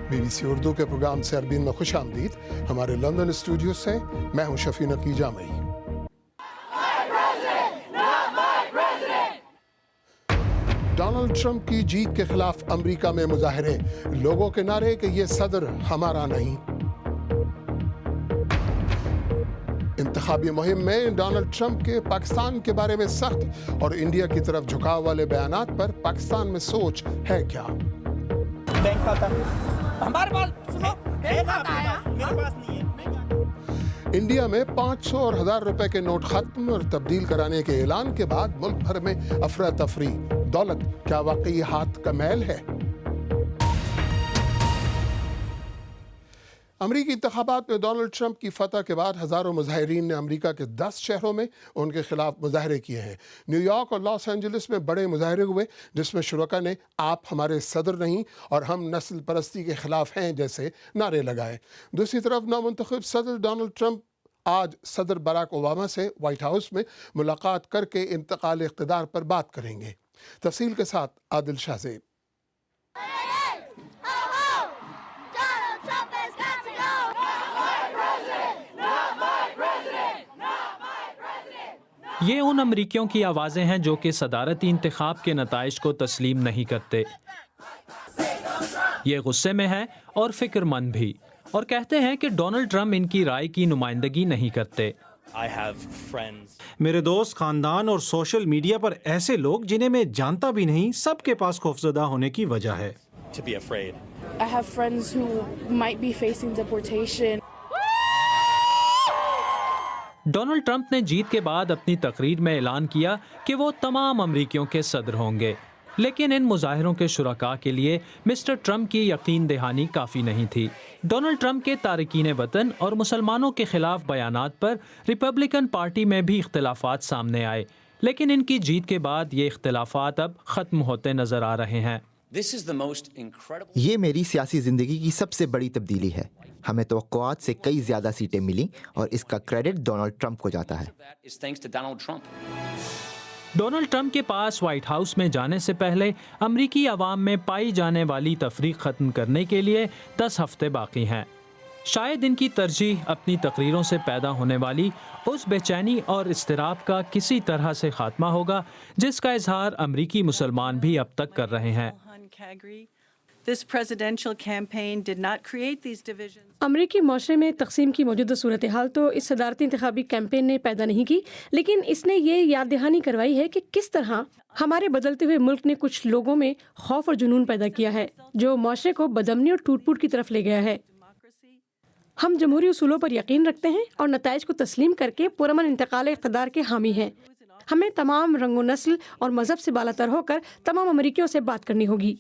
BBC Urdu کے programme سے Arabian میں خوش آمدید. ہمارے لندن اسٹوڈیو سے میں ہوں شفیع نقی جامعی. ڈونلڈ ٹرمپ کی جیت کے خلاف امریکہ میں مظاہرے, لوگوں کے نعرے کہ یہ صدر ہمارا نہیں. انتخابی مہم میں ڈونلڈ ٹرمپ کے پاکستان کے بارے میں سخت اور انڈیا کی طرف جھکاؤ والے بیانات پر پاکستان میں سوچ ہے کیا؟ بینک کھاتا ہمارے پاس سنو بینک کھاتا ہے میرے پاس نہیں ہے. انڈیا میں 500 اور 1000 روپے کے نوٹ ختم اور تبدیل کرانے کے اعلان کے بعد ملک بھر میں افراتفری. دولت کیا واقعی ہاتھ کا میل ہے؟ امریکی انتخابات میں ڈونلڈ ٹرمپ کی فتح کے بعد ہزاروں مظاہرین نے امریکہ کے 10 شہروں میں ان کے خلاف مظاہرے کیے ہیں. نیو یارک اور لاس اینجلس میں بڑے مظاہرے ہوئے جس میں شرکاء نے آپ ہمارے صدر نہیں اور ہم نسل پرستی کے خلاف ہیں جیسے نعرے لگائے. دوسری طرف نامنتخب صدر ڈونلڈ ٹرمپ آج صدر باراک اوباما سے وائٹ ہاؤس میں ملاقات کر کے انتقال اقتدار پر بات کریں گے. تفصیل کے ساتھ عادل شاہ زیب. یہ ان امریکیوں کی آوازیں ہیں جو کہ صدارتی انتخاب کے نتائج کو تسلیم نہیں کرتے. یہ غصے میں ہے اور فکر مند بھی, اور کہتے ہیں کہ ڈونلڈ ٹرمپ ان کی رائے کی نمائندگی نہیں کرتے. میرے دوست, خاندان اور سوشل میڈیا پر ایسے لوگ جنہیں میں جانتا بھی نہیں, سب کے پاس خوفزدہ ہونے کی وجہ ہے. I have friends who might be facing deportation. Donald Trump نے جیت کے بعد اپنی تقریر میں اعلان کیا کہ وہ تمام امریکیوں کے صدر ہوں گے, لیکن ان مظاہروں کے شرکاء کے لیے مسٹر ٹرمپ کی یقین دہانی کافی نہیں تھی. ڈونلڈ ٹرمپ کے تارکین وطن اور مسلمانوں کے خلاف بیانات پر ریپبلکن پارٹی میں بھی اختلافات سامنے آئے, لیکن ان کی جیت کے بعد یہ اختلافات اب ختم ہوتے نظر آ رہے ہیں. یہ میری سیاسی زندگی کی سب سے بڑی تبدیلی ہے. ہمیں توقعات سے کئی زیادہ سیٹیں ملیں اور اس کا کریڈٹ ڈونلڈ ٹرمپ کو جاتا ہے. ڈونلڈ ٹرمپ کے پاس وائٹ ہاؤس میں جانے سے پہلے امریکی عوام میں پائی جانے والی تفریق ختم کرنے کے لیے 10 ہفتے باقی ہیں. شاید ان کی ترجیح اپنی تقریروں سے پیدا ہونے والی اس بے چینی اور اضطراب کا کسی طرح سے خاتمہ ہوگا جس کا اظہار امریکی مسلمان بھی اب تک کر رہے ہیں. امریکی معاشرے میں تقسیم کی موجودہ صورتحال تو اس صدارتی انتخابی کیمپین نے پیدا نہیں کی, لیکن اس نے یہ یاد دہانی کروائی ہے کہ کس طرح ہمارے بدلتے ہوئے ملک نے کچھ لوگوں میں خوف اور جنون پیدا کیا ہے جو معاشرے کو بدامنی اور ٹوٹ پھوٹ کی طرف لے گیا ہے. ہم جمہوری اصولوں پر یقین رکھتے ہیں اور نتائج کو تسلیم کر کے پرامن انتقال اقتدار کے حامی ہیں. ہمیں تمام رنگ و نسل اور مذہب سے بالاتر ہو کر تمام امریکیوں سے بات کرنی ہوگی.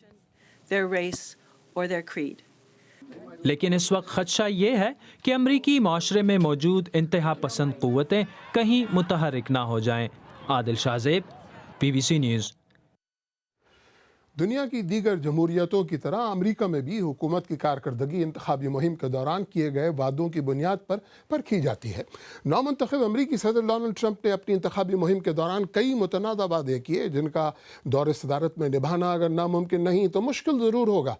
لیکن اس وقت خدشہ یہ ہے کہ امریکی معاشرے میں موجود انتہا پسند قوتیں کہیں متحرک نہ ہو جائیں. عادل شاہ زیب, BBC نیوز. دنیا کی دیگر جمہوریتوں کی طرح امریکہ میں بھی حکومت کی کارکردگی انتخابی مہم کے دوران کیے گئے وعدوں کی بنیاد پر پرکھی جاتی ہے. نامنتخب امریکی صدر ڈونلڈ ٹرمپ نے اپنی انتخابی مہم کے دوران کئی متنازع وعدے کیے جن کا دور صدارت میں نبھانا اگر ناممکن نہیں تو مشکل ضرور ہوگا,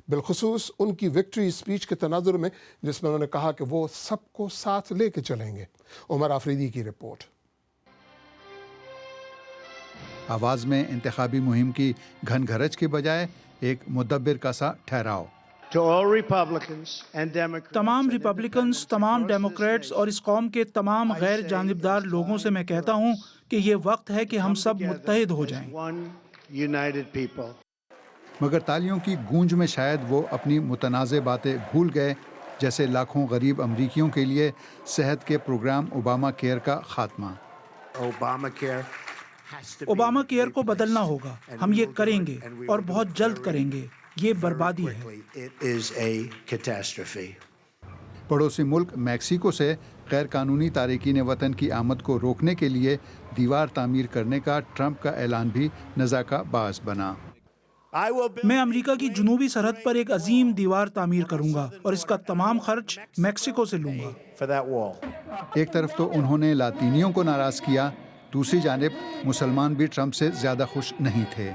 بالخصوص ان کی وکٹری اسپیچ کے تناظر میں جس میں انہوں نے کہا کہ وہ سب کو ساتھ لے کے چلیں گے. عمر آفریدی کی رپورٹ. آواز میں انتخابی مہم کی گھن گھرج کے بجائے ایک مدبر کا سا ٹھہراؤ. تمام ریپبلکنز, تمام ڈیموکریٹس اور اس قوم کے تمام غیر جانبدار لوگوں سے میں کہتا ہوں کہ یہ وقت ہے کہ ہم سب متحد ہو جائیں. مگر تالیوں کی گونج میں شاید وہ اپنی متنازع باتیں بھول گئے, جیسے لاکھوں غریب امریکیوں کے لیے صحت کے پروگرام اوباما کیئر کا خاتمہ. اوباما کیئر کو بدلنا ہوگا. ہم یہ کریں گے اور بہت جلد کریں گے. یہ بربادی ہے. پڑوسی ملک میکسیکو سے غیر قانونی تارکین وطن کی آمد کو روکنے کے لیے دیوار تعمیر کرنے کا ٹرمپ کا اعلان بھی نزاع کا باعث بنا. میں امریکہ کی جنوبی سرحد پر ایک عظیم دیوار تعمیر کروں گا اور اس کا تمام خرچ میکسیکو سے لوں گا. ایک طرف تو انہوں نے لاطینیوں کو ناراض کیا, دوسری جانب مسلمان بھی ٹرمپ سے زیادہ خوش نہیں تھے.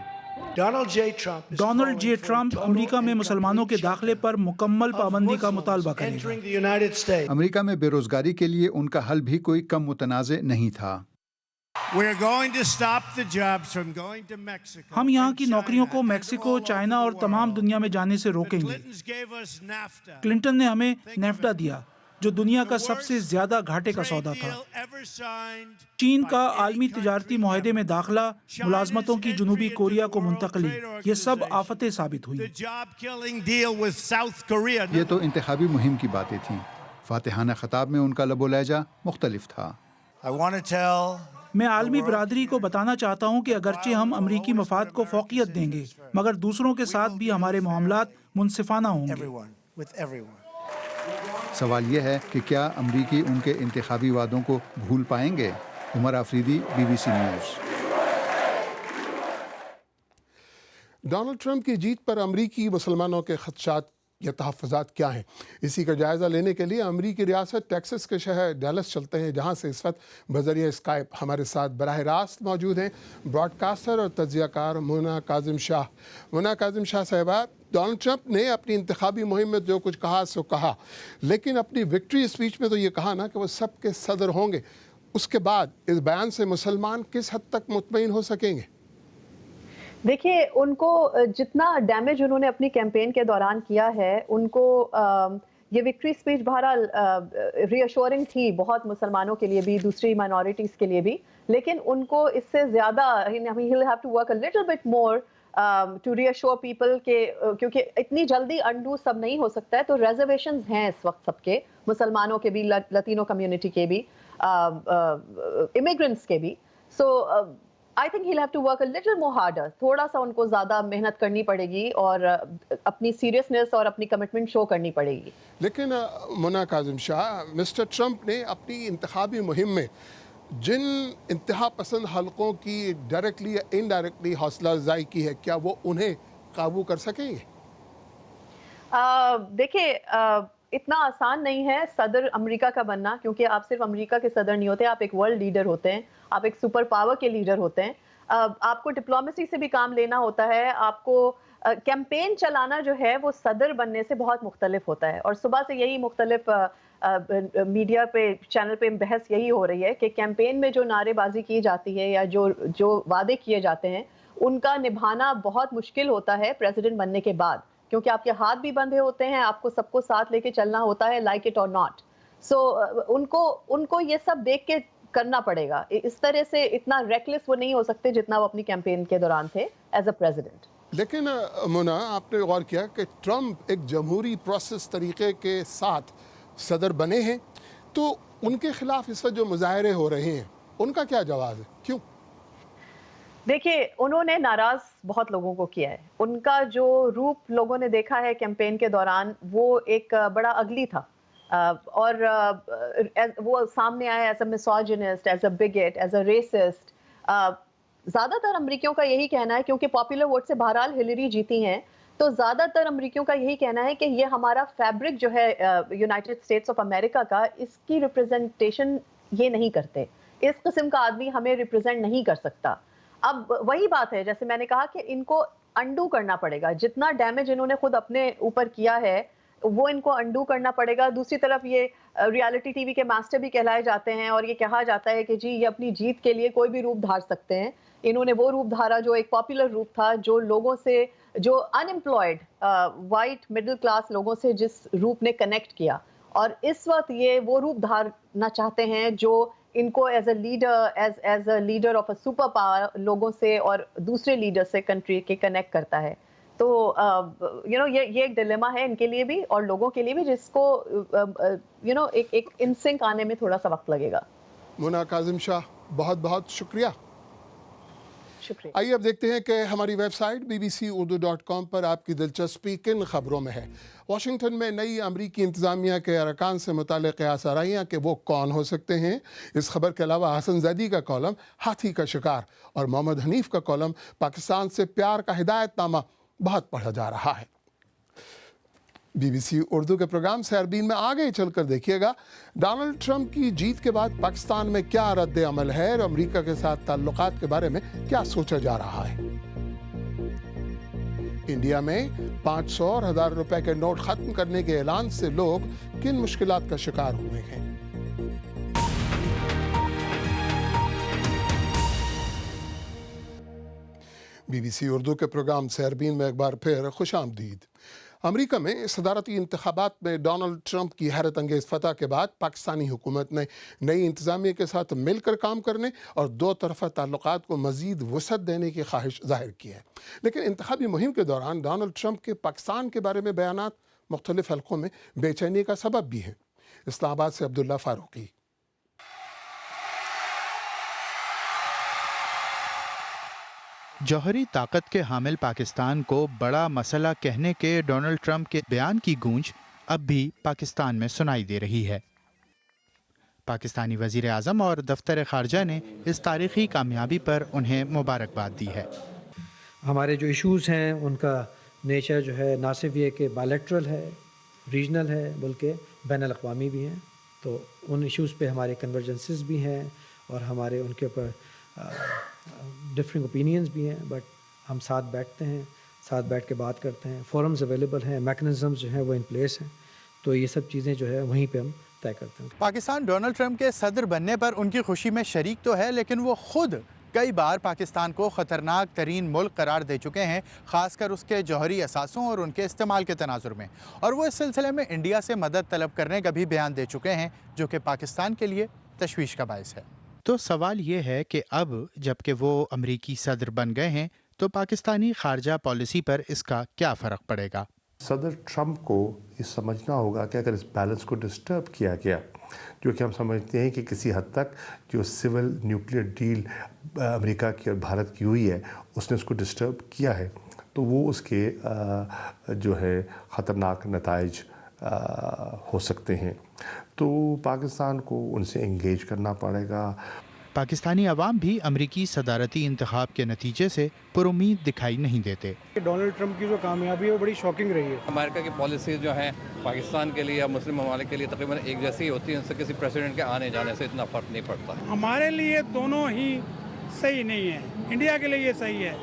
डोनाल्ड जे ट्रंप अमेरिका में मुसलमानों के दाखिले पर मुकम्मल पाबंदी का मुतालबा करेगा। अमेरिका में बेरोजगारी के लिए उनका हल भी कोई कम मुतनाज़े नहीं था। हम यहाँ की नौकरियों को मैक्सिको, चाइना और तमाम दुनिया में जाने से रोकेंगे। क्लिंटन ने हमें नेफ्टा दिया, जो दुनिया का सबसे ज्यादा घाटे का सौदा था। चीन का आलमी तिजारती मुआहदे में दाखिला, मुलाजमतों की जनूबी कोरिया को मुंतकली, ये सब आफतें साबित हुई। ये तो इंतखाबी मुहिम की बातें थीं। फातिहाना खिताब में उनका लबो लहजा मुख्तलिफ था। मैं आलमी बरादरी को बताना चाहता हूँ कि अगरचे हम अमरीकी मफाद को फौकियत देंगे, मगर दूसरों के साथ भी हमारे मामलात मुनसिफाना होंगे। सवाल यह है कि क्या अमरीकी उनके इंतखाबी वादों को भूल पाएंगे? Umar Afridi, BBC news. Donald Trump की जीत पर अमरीकी मुसलमानों के खदशात या तहफ़्फ़ुज़ात क्या हैं? इसी का जायज़ा लेने के लिए अमरीकी रियासत टेक्सास के शहर डैलस चलते हैं, जहां से इस वक्त बज़रिया स्काइप हमारे साथ बराह रास्त मौजूद हैं ब्रॉडकास्टर और तज्ज़ियाकार मुना काज़िम शाह। मुना काज़िम शाह साहिबा, डोनाल्ड ट्रंप ने अपनी इंतखाबी मुहिम में जो कुछ कहा सो कहा, लेकिन अपनी विक्ट्री स्पीच में तो ये कहा ना कि वो सबके सदर होंगे। उसके बाद इस बयान से मुसलमान किस हद तक मुतमईन हो सकेंगे? देखिए, उनको जितना डैमेज उन्होंने अपनी कैंपेन के दौरान किया है, उनको ये विक्ट्री स्पीच बहरहाल रीअश्योरिंग थी बहुत मुसलमानों के लिए भी, दूसरी माइनॉरिटीज़ के लिए भी, लेकिन उनको इससे ज़्यादा he'll have to work a little bit more to reassure people के, क्योंकि इतनी जल्दी अंडू सब नहीं हो सकता है। तो रिजर्वेशंस हैं इस वक्त सबके, मुसलमानों के भी, लतीनो कम्युनिटी के भी, इमिग्रेंट्स के भी। सो I think he'll have to work a little more harder. थोड़ा सा उनको ज़्यादा मेहनत करनी पड़ेगी और अपनी सीरियसनेस और अपनी कमिटमेंट शो करनी पड़ेगी। लेकिन मुना काज़िम शाह, मिस्टर ट्रंप ने अपनी इंतखाबी मुहिम में जिन इंतहा पसंद हलकों की डायरेक्टली या इनडायरेक्टली हौसला अफजाई की है, क्या वो उन्हें काबू कर सकेंगे? देखिए, इतना आसान नहीं है सदर अमेरिका का बनना, क्योंकि आप सिर्फ अमेरिका के सदर नहीं होते, आप एक वर्ल्ड लीडर होते हैं, आप एक सुपर पावर के लीडर होते हैं। आपको डिप्लोमेसी से भी काम लेना होता है, आपको कैंपेन चलाना जो है वो सदर बनने से बहुत मुख्तलिफ होता है। और सुबह से यही मुख्तलिफ मीडिया पे, चैनल पे बहस यही हो रही है कि कैंपेन में जो नारेबाजी की जाती है या जो वादे किए जाते हैं, उनका निभाना बहुत मुश्किल होता है प्रेसिडेंट बनने के बाद, क्योंकि आपके हाथ भी बंधे होते हैं, आपको सबको साथ लेके चलना होता है, लाइक इट और नॉट। सो उनको ये सब देख के करना पड़ेगा। इस तरह से इतना रेकलेस वो नहीं हो सकते जितना वो अपनी कैंपेन के दौरान थे एज अ प्रेसिडेंट। लेकिन मुना, आपने गौर किया कि ट्रंप एक जमहूरी प्रोसेस तरीके के साथ सदर बने हैं, तो उनके खिलाफ इस वक्त जो मुजाहरे हो रहे हैं, उनका क्या जवाब है? क्यों? देखिए, उन्होंने नाराज बहुत लोगों को किया है। उनका जो रूप लोगों ने देखा है कैंपेन के दौरान, वो एक बड़ा अगली था, और वो सामने आया as a misogynist, as a bigot, as a racist. ज़्यादातर अमरीकियों का यही कहना है, क्योंकि पॉपुलर वोट से बहरहाल हिलरी जीती हैं, तो ज़्यादातर अमरीकियों का यही कहना है कि ये हमारा फैब्रिक जो है यूनाइटेड स्टेट्स ऑफ अमेरिका का, इसकी रिप्रेजेंटेशन ये नहीं करते। इस किस्म का आदमी हमें रिप्रेजेंट नहीं कर सकता। अब वही बात है, जैसे मैंने कहा कि इनको अंडू करना पड़ेगा। जितना डैमेज इन्होंने खुद अपने ऊपर किया है, वो इनको अंडू करना पड़ेगा। दूसरी तरफ ये रियलिटी टीवी के मास्टर भी कहलाए जाते हैं, और ये कहा जाता है कि जी ये अपनी जीत के लिए कोई भी रूप धार सकते हैं। इन्होंने वो रूप धारा जो एक पॉपुलर रूप था, जो लोगों से, जो अनएम्प्लॉयड वाइट मिडिल क्लास लोगों से जिस रूप ने कनेक्ट किया, और इस वक्त ये वो रूप धारना चाहते हैं जो इनको as a leader of a super power लोगों से और दूसरे लीडर से कंट्री के कनेक्ट करता है। तो ये एक डिलेमा है इनके लिए भी और लोगों के लिए भी, जिसको एक इनसिंक आने में थोड़ा सा वक्त लगेगा। मुना काज़िम शाह, बहुत बहुत शुक्रिया। आइए अब देखते हैं कि हमारी वेबसाइट bbcurdu.com पर आपकी दिलचस्पी किन खबरों में है। वाशिंगटन में नई अमरीकी इंतज़ामिया के अरकान से मुताल्लिक़ क़यास आराइयाँ कि वो कौन हो सकते हैं। इस खबर के अलावा हसन ज़ैदी का कॉलम हाथी का शिकार और मोहम्मद हनीफ का कॉलम पाकिस्तान से प्यार का हिदायतनामा बहुत पढ़ा जा रहा है। BBC उर्दू के प्रोग्राम सैरबीन में आगे चलकर देखिएगा डोनाल्ड ट्रंप की जीत के बाद पाकिस्तान में क्या रद्द अमल है और अमेरिका के साथ ताल्लुकात के बारे में क्या सोचा जा रहा है। इंडिया में 500 और 1000 रुपए के नोट खत्म करने के ऐलान से लोग किन मुश्किलात का शिकार हुए हैं? BBC उर्दू के प्रोग्राम सहरबीन में एक बार फिर खुशामदीद। अमेरिका में सदारती इंतखाबात में डोनाल्ड ट्रंप की हैरत अंगेज फतह के बाद पाकिस्तानी हुकूमत ने नई इंतजामिया के साथ मिलकर काम करने और दो तरफा ताल्लुकात को मजीद वसअत देने की ख्वाहिश जाहिर की है। लेकिन इंतखाबी मुहिम के दौरान डोनाल्ड ट्रंप के पाकिस्तान के बारे में बयानात मुख्तलिफ हलकों में बेचैनी का सबब भी है। इस्लामाबाद से अब्दुल्ला फारूकी। जौहरी ताकत के हामिल पाकिस्तान को बड़ा मसला कहने के डोनाल्ड ट्रंप के बयान की गूंज अब भी पाकिस्तान में सुनाई दे रही है। पाकिस्तानी वजीर आज़म और दफ्तर खारजा ने इस तारीखी कामयाबी पर उन्हें मुबारकबाद दी है। हमारे जो इश्यूज़ हैं उनका नेचर जो है ना सिर्फ ये कि बायलैटरल है, रीजनल है, बल्कि बैनुल-अक़वामी भी हैं। तो उन इश्यूज़ पे हमारे कन्वर्जेंसेस भी हैं और हमारे उनके ऊपर डिफरेंट ओपिनियंस भी हैं, बट हम साथ बैठते हैं, साथ बैठ के बात करते हैं। फोरम्स अवेलेबल हैं, मैकेनिज़म्स जो हैं वो इन प्लेस हैं। तो ये सब चीज़ें जो है वहीं पे हम तय करते हैं। पाकिस्तान डोनाल्ड ट्रंप के सदर बनने पर उनकी खुशी में शरीक तो है, लेकिन वो खुद कई बार पाकिस्तान को ख़तरनाक तरीन मुल्क करार दे चुके हैं, ख़ासकर उसके जौहरी असासों और उनके इस्तेमाल के तनाजुर में। और वो इस सिलसिले में इंडिया से मदद तलब करने का भी बयान दे चुके हैं, जो कि पाकिस्तान के लिए तशवीश का बायस है। तो सवाल ये है कि अब जबकि वो अमरीकी सदर बन गए हैं तो पाकिस्तानी खारजा पॉलिसी पर इसका क्या फ़र्क पड़ेगा? सदर ट्रंप को ये समझना होगा कि अगर इस बैलेंस को डिस्टर्ब किया गया, जो कि हम समझते हैं कि किसी हद तक जो सिविल न्यूक्लियर डील अमेरिका की और भारत की हुई है उसने उसको डिस्टर्ब किया है, तो वो उसके जो है ख़तरनाक नताइज हो सकते हैं। तो पाकिस्तान को उनसे एंगेज करना पड़ेगा। पाकिस्तानी अवाम भी अमरीकी सदारती इंतखाब के नतीजे से पुरुम्मीद दिखाई नहीं देते। डोनाल्ड ट्रंप की जो कामयाबी है वो बड़ी शॉकिंग रही है। अमेरिका की पॉलिसी जो है पाकिस्तान के लिए या मुस्लिम ममालिक के लिए तकरीबन एक जैसी ही होती है, उनसे किसी प्रेसिडेंट के आने जाने से इतना फ़र्क नहीं पड़ता। हमारे लिए दोनों ही सही नहीं है, इंडिया के लिए ये सही है।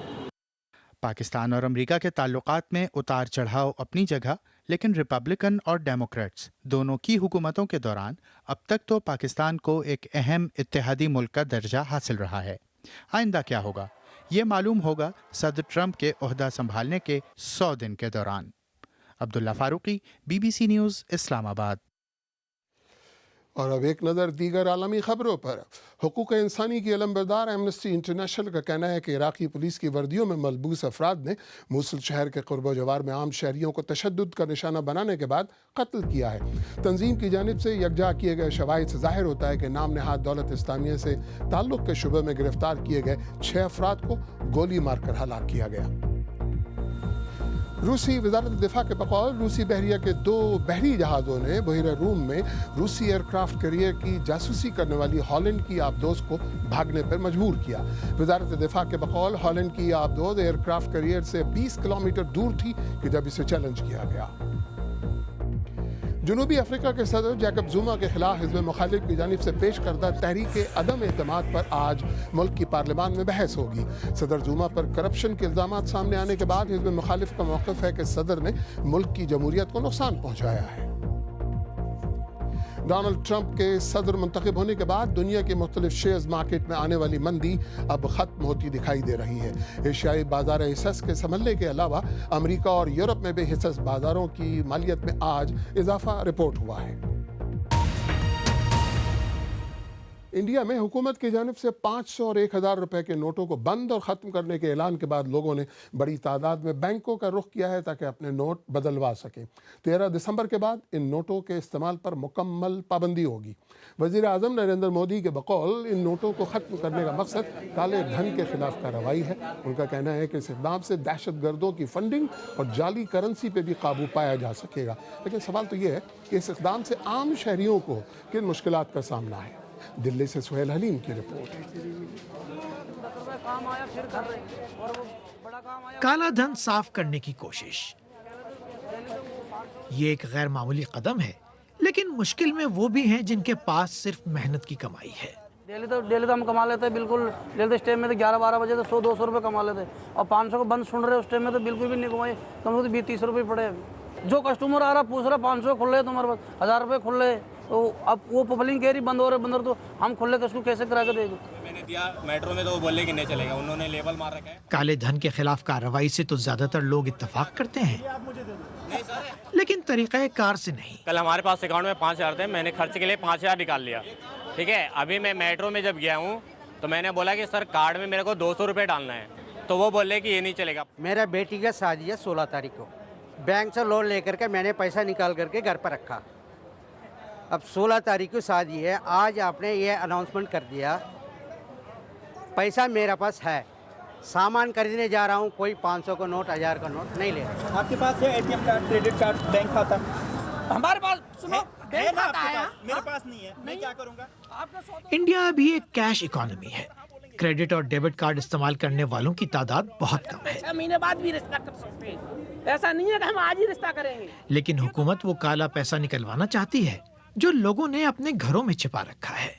पाकिस्तान और अमेरिका के ताल्लुकात में उतार चढ़ाव अपनी जगह, लेकिन रिपब्लिकन और डेमोक्रेट्स दोनों की हुकूमतों के दौरान अब तक तो पाकिस्तान को एक अहम इत्तेहादी मुल्क का दर्जा हासिल रहा है। आइंदा क्या होगा ये मालूम होगा सदर ट्रंप के ओहदा संभालने के 100 दिन के दौरान। Abdullah Farooqi, BBC news, Islamabad. और अब एक नज़र दीगर आलमी खबरों पर। हुकूक इंसानी की अलमबरदार एमनेस्टी इंटरनेशनल का कहना है कि इराक़ी पुलिस की वर्दियों में मलबूस अफराद ने मूसल शहर के क़ुर्ब जवार में आम शहरियों को तशद्दुद का निशाना बनाने के बाद कत्ल किया है। तंजीम की जानिब से यकजा किए गए शवाहिद से ज़ाहिर होता है कि नाम नहाद दौलत इस्लामिया से ताल्लुक़ के शुबे में गिरफ्तार किए गए 6 अफराद को गोली मारकर हलाक किया गया। रूसी वज़ारत दिफा के बकौल रूसी बहरिया के 2 बहरी जहाज़ों ने बहिरा रूम में रूसी एयरक्राफ्ट कैरियर की जासूसी करने वाली हॉलैंड की आबदोज को भागने पर मजबूर किया। वज़ारत दिफा के बकौल हॉलैंड की आबदोज एयरक्राफ्ट कैरियर से 20 किलोमीटर दूर थी कि जब इसे चैलेंज किया गया। जनूबी अफ्रीका के सदर जैकब जुमा के खिलाफ हिज़्ब मुखालिफ की जानिब से पेश करदा तहरीक अदम एतमाद पर आज मुल्क की पार्लियामान में बहस होगी। सदर जुमा पर करप्शन के इल्ज़ामात सामने आने के बाद हिज़्ब मुखालिफ का मौक़िफ़ है कि सदर ने मुल्क की जमहूरियत को नुकसान पहुँचाया है। डोनाल्ड ट्रंप के सदर मुंतखब होने के बाद दुनिया के मुख्तलिफ शेयर्स मार्केट में आने वाली मंदी अब ख़त्म होती दिखाई दे रही है। एशियाई बाजार हिस्स के संभलने के अलावा अमेरिका और यूरोप में भी हिस्स बाजारों की मालियत में आज इजाफा रिपोर्ट हुआ है। इंडिया में हुकूमत की जानिब से 500 और 1000 रुपए के नोटों को बंद और ख़त्म करने के ऐलान के बाद लोगों ने बड़ी तादाद में बैंकों का रुख किया है ताकि अपने नोट बदलवा सकें। 13 दिसंबर के बाद इन नोटों के इस्तेमाल पर मुकम्मल पाबंदी होगी। वज़ीर आज़म नरेंद्र मोदी के बकौल इन नोटों को ख़त्म करने का मकसद काले धन के खिलाफ कार्रवाई है। उनका कहना है कि इस इक़दाम से दहशत गर्दों की फंडिंग और जाली करेंसी पर भी काबू पाया जा सकेगा। लेकिन सवाल तो ये है कि इस इक़दाम से आम शहरियों को किन मुश्किलात का सामना है। दिल्ली से सुहेल हलीम की रिपोर्ट। काला धन साफ करने की कोशिश ये एक गैर मामूली कदम है, लेकिन मुश्किल में वो भी हैं जिनके पास सिर्फ मेहनत की कमाई है। डेली तो हम कमा लेते हैं बिल्कुल। डेली तो इस टाइम में तो 11-12 बजे तो 100-200 रुपये कमा लेते और 500 को बंद सुन रहे उस टाइम में तो बिल्कुल भी नहीं कमाए। कम से कम 20-30 रुपये पड़े। जो कस्टमर आ रहा पूछ रहा 500 खुल रहे तुम्हारे पास, 1000 रुपये खुल रहे, तो अब वो पब्लिक कह रही बंद हो रहे, तो हम खुल रहे उसको कैसे करा के देंगे। मैंने दिया मेट्रो में तो वो बोले कि नहीं चलेगा, उन्होंने लेबल मार रखा है। काले धन के खिलाफ कार्रवाई से तो ज्यादातर लोग इत्तेफाक करते हैं, लेकिन तरीक़ाकार से नहीं। कल हमारे पास अकाउंट में 5000 थे, मैंने खर्च के लिए 5000 निकाल लिया, ठीक है। अभी मैं मेट्रो में जब गया हूँ तो मैंने बोला कि सर कार्ड में मेरे को 200 रुपये डालना है, तो वो बोले कि ये नहीं चलेगा। मेरा बेटी का शादी है 16 तारीख को, बैंक से लोन लेकर के मैंने पैसा निकाल करके घर पर रखा। अब 16 तारीख को शादी है, आज आपने ये अनाउंसमेंट कर दिया, पैसा मेरे पास है, सामान खरीदने जा रहा हूँ, कोई 500 का नोट 1000 का नोट नहीं ले रहा। आपके पास है ATM card, credit card, bank खाता? हमारे पास सुनो है ना आपके पास? मेरे पास नहीं है, मैं क्या करूँगा? इंडिया अभी एक कैश इकोनॉमी है। क्रेडिट और डेबिट कार्ड इस्तेमाल करने वालों की तादाद बहुत कम है। 6 महीने बाद भी रिश्ता कर सकते हैं, ऐसा नहीं है कि हम आज ही रिश्ता करेंगे। लेकिन हुकूमत वो काला पैसा निकलवाना चाहती है जो लोगों ने अपने घरों में छिपा रखा है।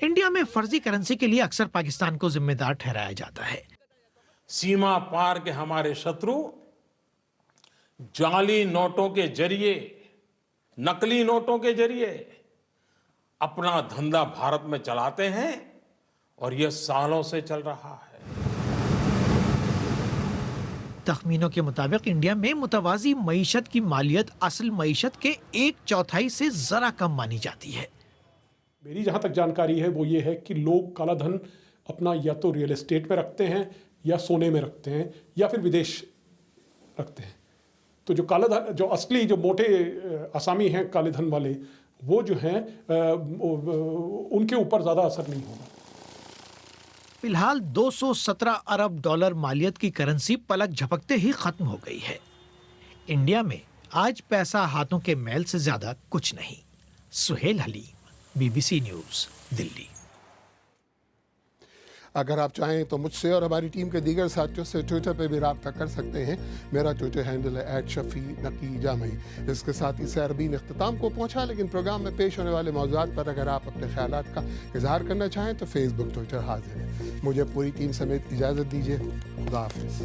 इंडिया में फर्जी करेंसी के लिए अक्सर पाकिस्तान को जिम्मेदार ठहराया जाता है। सीमा पार के हमारे शत्रु जाली नोटों के जरिए, नकली नोटों के जरिए अपना धंधा भारत में चलाते हैं और यह सालों से चल रहा है। तखमीनों के मुताबिक इंडिया में मुतवाज़ी मईशत की मालियत असल मईशत के 1/4 से जरा कम मानी जाती है। मेरी जहाँ तक जानकारी है वो ये है कि लोग काला धन अपना या तो रियल एस्टेट में रखते हैं या सोने में रखते हैं या फिर विदेश रखते हैं। तो जो काला धन, जो असली जो मोटे असामी हैं काले धन वाले, वो जो हैं उनके ऊपर ज़्यादा असर नहीं होगा। फिलहाल 217 अरब डॉलर मालियत की करेंसी पलक झपकते ही खत्म हो गई है। इंडिया में आज पैसा हाथों के मैल से ज्यादा कुछ नहीं। Suhail Haleem, BBC news, Delhi. अगर आप चाहें तो मुझसे और हमारी टीम के दीगर साथियों से ट्विटर पे भी रब्ता कर सकते हैं। मेरा ट्विटर हैंडल है @शफी_नकी_जामई। इसके साथ ही सैरबीन इख्तिताम को पहुंचा, लेकिन प्रोग्राम में पेश होने वाले मौज़ूआत पर अगर आप अपने ख्यालात का इजहार करना चाहें तो फेसबुक, ट्विटर हाजिर है। मुझे पूरी टीम समेत इजाज़त दीजिए। खुदा हाफिज़।